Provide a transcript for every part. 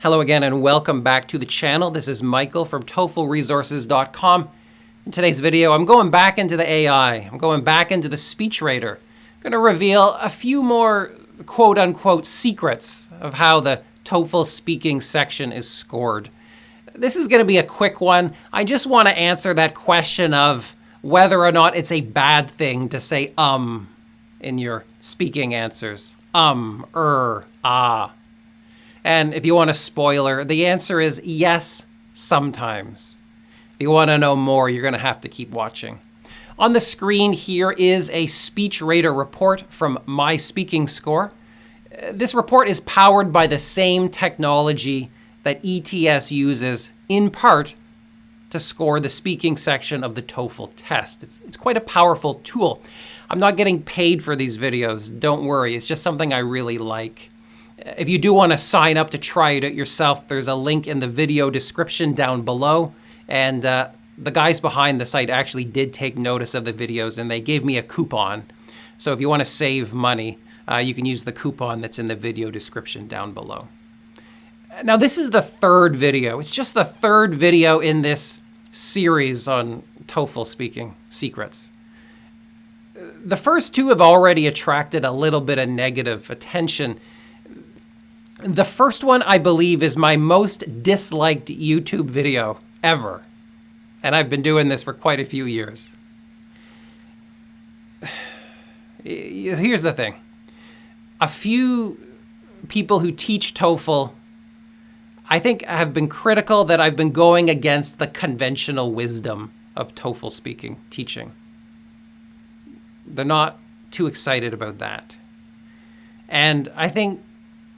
Hello again and welcome back to the channel. This is Michael from TOEFLresources.com. In today's video, I'm going back into the AI. I'm going back into the SpeechWriter. I'm going to reveal a few more quote-unquote secrets of how the TOEFL speaking section is scored. This is going to be a quick one. I just want to answer that question of whether or not it's a bad thing to say in your speaking answers. Ah. And if you want a spoiler, the answer is yes, sometimes. If you want to know more, you're going to have to keep watching. On the screen here is a SpeechWriter report from My Speaking Score. This report is powered by the same technology that ETS uses, in part, to score the speaking section of the TOEFL test. It's quite a powerful tool. I'm not getting paid for these videos, don't worry. It's just something I really like. If you do want to sign up to try it out yourself, there's a link in the video description down below. And the guys behind the site actually did take notice of the videos and they gave me a coupon. So if you want to save money, you can use the coupon that's in the video description down below. Now this is the third video. It's just the third video in this series on TOEFL speaking secrets. The first two have already attracted a little bit of negative attention. The first one, I believe, is my most disliked YouTube video ever. And I've been doing this for quite a few years. Here's the thing. A few people who teach TOEFL, I think, have been critical that I've been going against the conventional wisdom of TOEFL speaking teaching. They're not too excited about that. And I think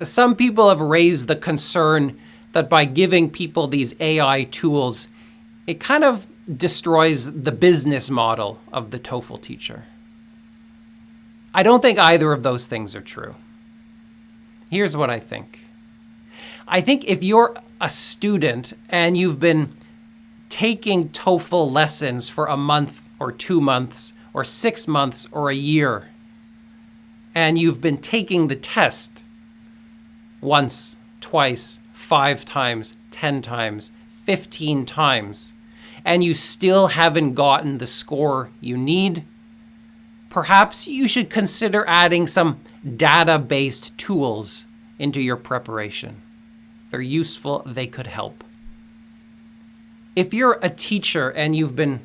some people have raised the concern that by giving people these AI tools, it kind of destroys the business model of the TOEFL teacher. I don't think either of those things are true. Here's what I think. I think if you're a student and you've been taking TOEFL lessons for a month or 2 months or 6 months or a year, and you've been taking the test once, twice, 5 times, 10 times, 15 times, and you still haven't gotten the score you need, perhaps you should consider adding some data-based tools into your preparation. They're useful, they could help. If you're a teacher and you've been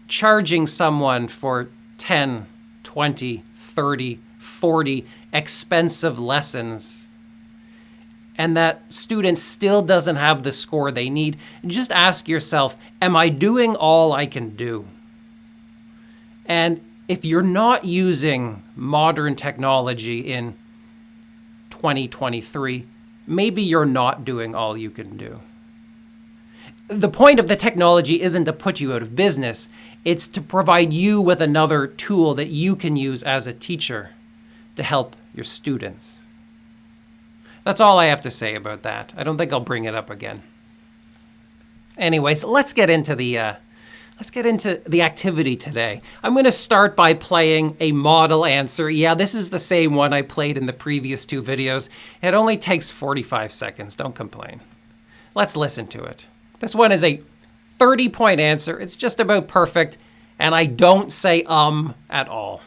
charging someone for 10, 20, 30, 40 expensive lessons, and that student still doesn't have the score they need, just ask yourself, am I doing all I can do? And if you're not using modern technology in 2023, maybe you're not doing all you can do. The point of the technology isn't to put you out of business. It's to provide you with another tool that you can use as a teacher to help your students. That's all I have to say about that. I don't think I'll bring it up again. Anyways, let's get into the activity today. I'm going to start by playing a model answer. Yeah, this is the same one I played in the previous 2 videos. It only takes 45 seconds. Don't complain. Let's listen to it. This one is a 30-point answer. It's just about perfect, and I don't say at all.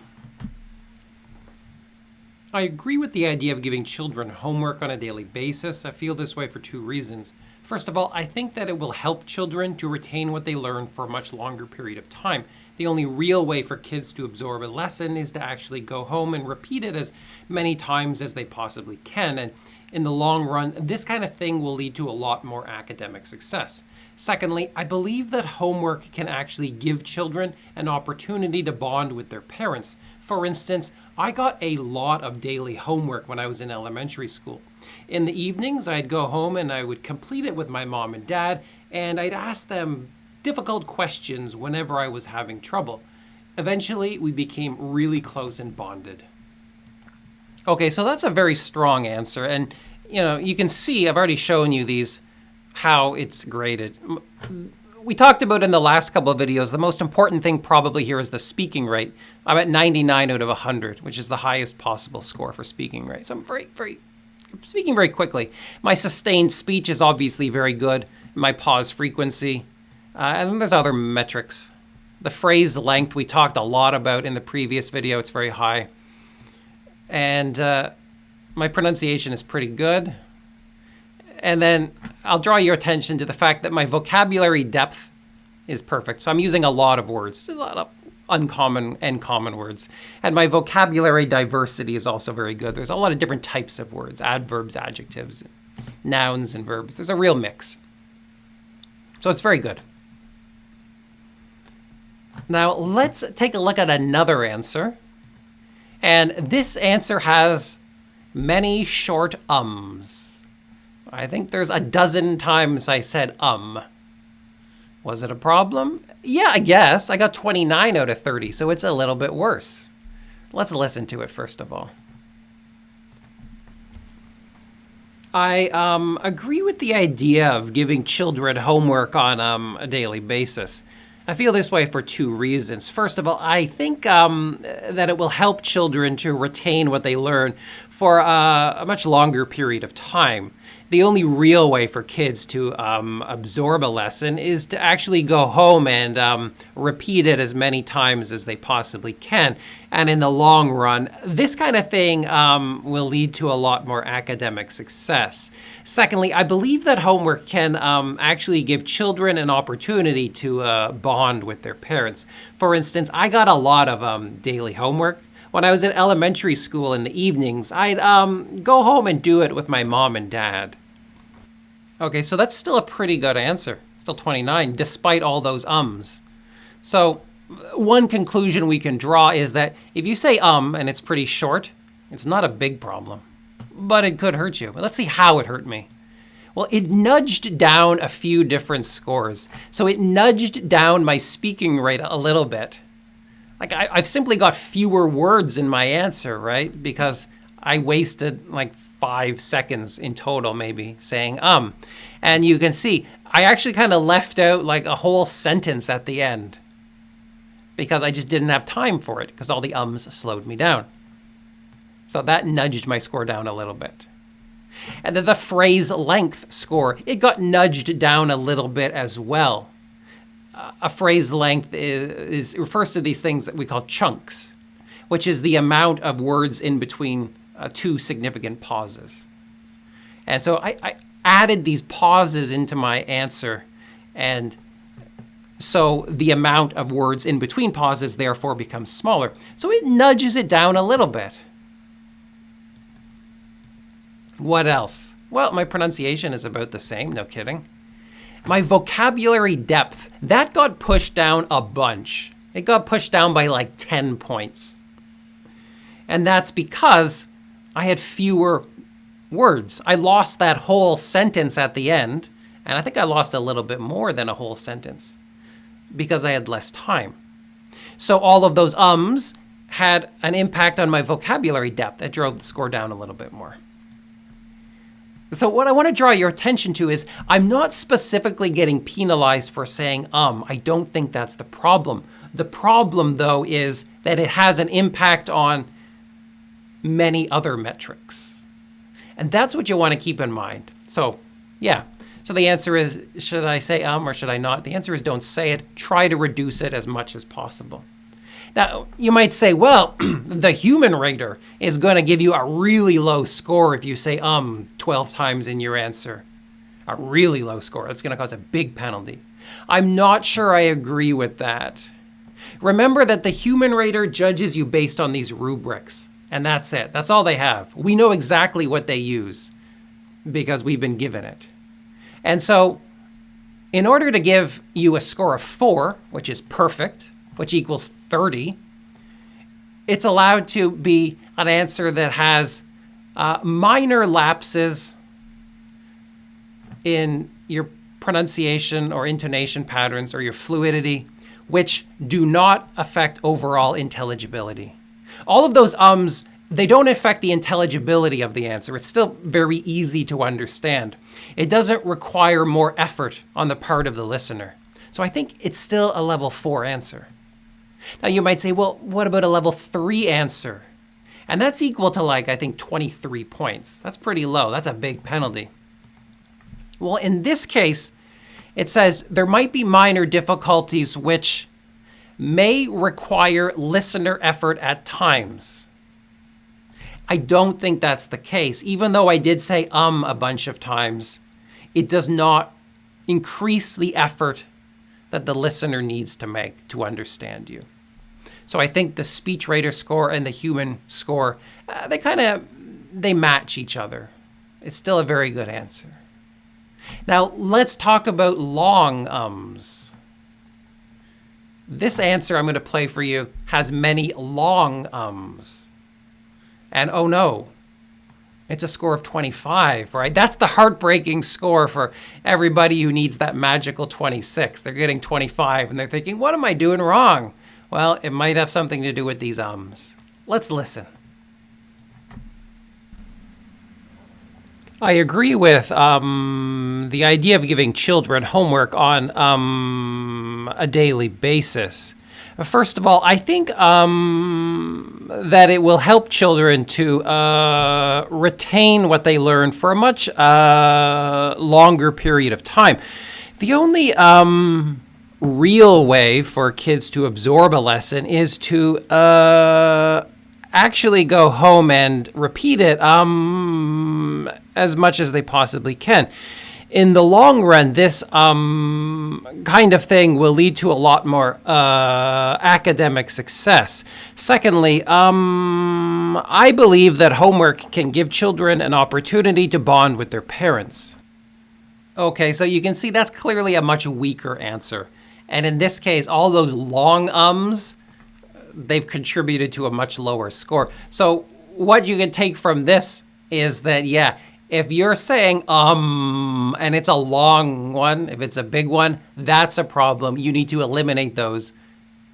I agree with the idea of giving children homework on a daily basis. I feel this way for 2 reasons. First of all, I think that it will help children to retain what they learn for a much longer period of time. The only real way for kids to absorb a lesson is to actually go home and repeat it as many times as they possibly can. And in the long run, this kind of thing will lead to a lot more academic success. Secondly, I believe that homework can actually give children an opportunity to bond with their parents. For instance, I got a lot of daily homework when I was in elementary school. In the evenings, I'd go home and I would complete it with my mom and dad, and I'd ask them difficult questions whenever I was having trouble. Eventually, we became really close and bonded. Okay, so that's a very strong answer, and you can see, I've already shown you these, how it's graded. We talked about in the last couple of videos, the most important thing probably here is the speaking rate. I'm at 99 out of 100, which is the highest possible score for speaking rate. So I'm very, very speaking very quickly. My sustained speech is obviously very good. My pause frequency. And then there's other metrics. The phrase length we talked a lot about in the previous video. It's very high. And my pronunciation is pretty good. And then I'll draw your attention to the fact that my vocabulary depth is perfect. So I'm using a lot of words, a lot of uncommon and common words. And my vocabulary diversity is also very good. There's a lot of different types of words, adverbs, adjectives, nouns, and verbs. There's a real mix. So it's very good. Now let's take a look at another answer. And this answer has many short ums. I think there's a dozen times I said Was it a problem? Yeah, I guess. I got 29 out of 30, so it's a little bit worse. Let's listen to it first of all. I agree with the idea of giving children homework on a daily basis. I feel this way for two reasons. First of all, I think that it will help children to retain what they learn for a much longer period of time. The only real way for kids to absorb a lesson is to actually go home and repeat it as many times as they possibly can. And in the long run, this kind of thing will lead to a lot more academic success. Secondly, I believe that homework can actually give children an opportunity to bond with their parents. For instance, I got a lot of daily homework. When I was in elementary school in the evenings, I'd go home and do it with my mom and dad. Okay, so that's still a pretty good answer. Still 29, despite all those ums. So one conclusion we can draw is that if you say and it's pretty short, it's not a big problem. But it could hurt you. But let's see how it hurt me. Well, it nudged down a few different scores. So it nudged down my speaking rate a little bit. Like I've simply got fewer words in my answer, right? Because I wasted like 5 seconds in total, maybe, saying And you can see, I actually kind of left out like a whole sentence at the end because I just didn't have time for it because all the ums slowed me down. So that nudged my score down a little bit. And then the phrase length score, it got nudged down a little bit as well. A phrase length refers to these things that we call chunks, which is the amount of words in between two significant pauses. And so I added these pauses into my answer, and so the amount of words in between pauses therefore becomes smaller. So it nudges it down a little bit. What else? Well, my pronunciation is about the same, no kidding. My vocabulary depth, that got pushed down a bunch. It got pushed down by like 10 points. And that's because I had fewer words. I lost that whole sentence at the end, and I think I lost a little bit more than a whole sentence because I had less time. So all of those ums had an impact on my vocabulary depth. It drove the score down a little bit more. So what I want to draw your attention to is I'm not specifically getting penalized for saying I don't think that's the problem. The problem, though, is that it has an impact on many other metrics. And that's what you want to keep in mind. So, yeah. So the answer is, should I say or should I not? The answer is don't say it. Try to reduce it as much as possible. Now, you might say, well, the human rater is going to give you a really low score if you say 12 times in your answer. A really low score. That's going to cause a big penalty. I'm not sure I agree with that. Remember that the human rater judges you based on these rubrics, and that's it. That's all they have. We know exactly what they use because we've been given it. And so in order to give you a score of 4, which is perfect, which equals 30, it's allowed to be an answer that has minor lapses in your pronunciation or intonation patterns or your fluidity, which do not affect overall intelligibility. All of those ums, they don't affect the intelligibility of the answer. It's still very easy to understand. It doesn't require more effort on the part of the listener. So I think it's still a level 4 answer. Now you might say, well, what about a level 3 answer? And that's equal to like, I think 23 points. That's pretty low. That's a big penalty. Well, in this case, it says there might be minor difficulties which may require listener effort at times. I don't think that's the case. Even though I did say a bunch of times, it does not increase the effort that the listener needs to make to understand you. So I think the speech rater score and the human score, they match each other. It's still a very good answer. Now let's talk about long ums. This answer I'm going to play for you has many long ums. And oh no, it's a score of 25, right? That's the heartbreaking score for everybody who needs that magical 26. They're getting 25 and they're thinking, what am I doing wrong? Well, it might have something to do with these ums. Let's listen. I agree with the idea of giving children homework on a daily basis. First of all, I think that it will help children to retain what they learn for a much longer period of time. The only real way for kids to absorb a lesson is to actually go home and repeat it as much as they possibly can. In the long run, this kind of thing will lead to a lot more academic success. Secondly, I believe that homework can give children an opportunity to bond with their parents. Okay, so you can see that's clearly a much weaker answer. And in this case, all those long ums, they've contributed to a much lower score. So what you can take from this is that, yeah, if you're saying and it's a long one, if it's a big one, that's a problem. You need to eliminate those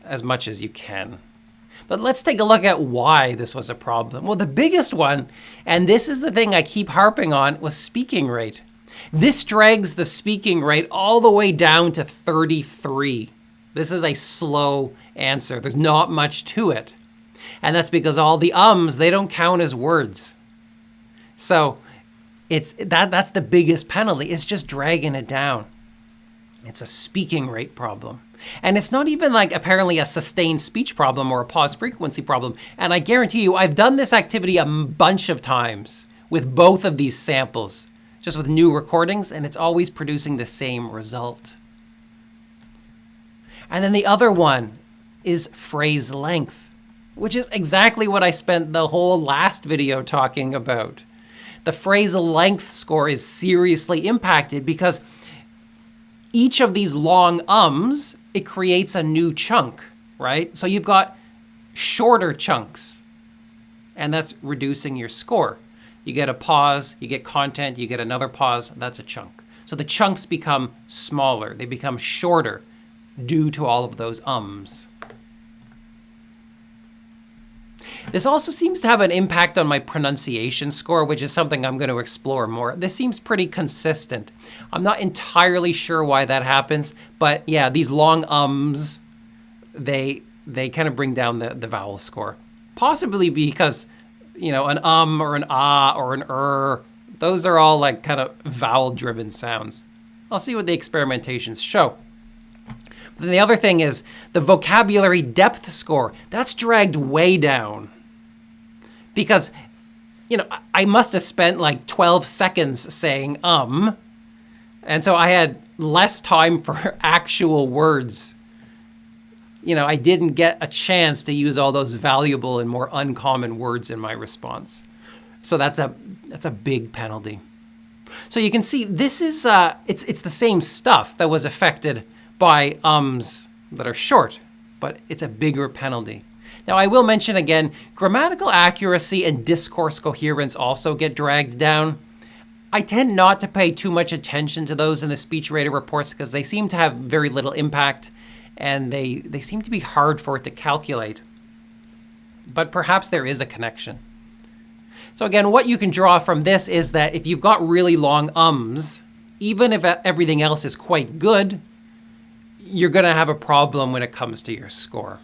as much as you can. But let's take a look at why this was a problem. Well, the biggest one, and this is the thing I keep harping on, was speaking rate. This drags the speaking rate all the way down to 33. This is a slow answer. There's not much to it. And that's because all the ums, they don't count as words. So that's the biggest penalty. It's just dragging it down. It's a speaking rate problem. And it's not even like apparently a sustained speech problem or a pause frequency problem. And I guarantee you, I've done this activity a bunch of times with both of these samples, just with new recordings, and it's always producing the same result. And then the other one is phrase length, which is exactly what I spent the whole last video talking about. The phrase length score is seriously impacted because each of these long ums, it creates a new chunk, right? So you've got shorter chunks, and that's reducing your score. You get a pause, you get content, you get another pause, that's a chunk. So the chunks become smaller, they become shorter due to all of those ums. This also seems to have an impact on my pronunciation score, which is something I'm going to explore more. This seems pretty consistent. I'm not entirely sure why that happens, but yeah, these long ums, they kind of bring down the vowel score. Possibly because, an or an ah or an those are all like kind of vowel-driven sounds. I'll see what the experimentations show. Then the other thing is the vocabulary depth score. That's dragged way down because, I must have spent like 12 seconds saying and so I had less time for actual words. I didn't get a chance to use all those valuable and more uncommon words in my response. So that's a big penalty. So you can see this is it's the same stuff that was affected by ums that are short, but it's a bigger penalty. Now, I will mention again, grammatical accuracy and discourse coherence also get dragged down. I tend not to pay too much attention to those in the speech rater reports because they seem to have very little impact and they seem to be hard for it to calculate. But perhaps there is a connection. So again, what you can draw from this is that if you've got really long ums, even if everything else is quite good, you're going to have a problem when it comes to your score.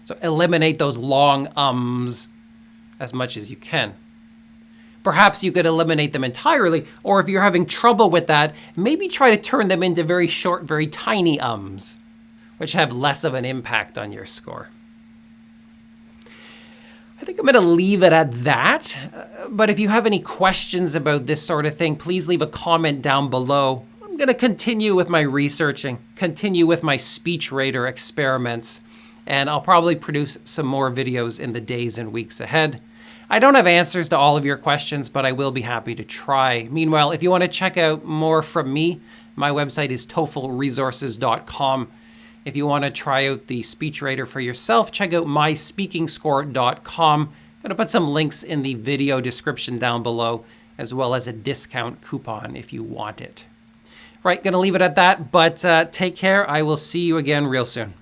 So eliminate those long ums as much as you can. Perhaps you could eliminate them entirely, or if you're having trouble with that, maybe try to turn them into very short, very tiny ums, which have less of an impact on your score. I think I'm going to leave it at that, but if you have any questions about this sort of thing, please leave a comment down below. I'm going to continue with my researching, continue with my SpeechRater experiments, and I'll probably produce some more videos in the days and weeks ahead. I don't have answers to all of your questions, but I will be happy to try. Meanwhile, if you want to check out more from me, my website is TOEFLresources.com. If you want to try out the SpeechRater for yourself, check out myspeakingscore.com. I'm going to put some links in the video description down below, as well as a discount coupon if you want it. Right, going to leave it at that, but take care. I will see you again real soon.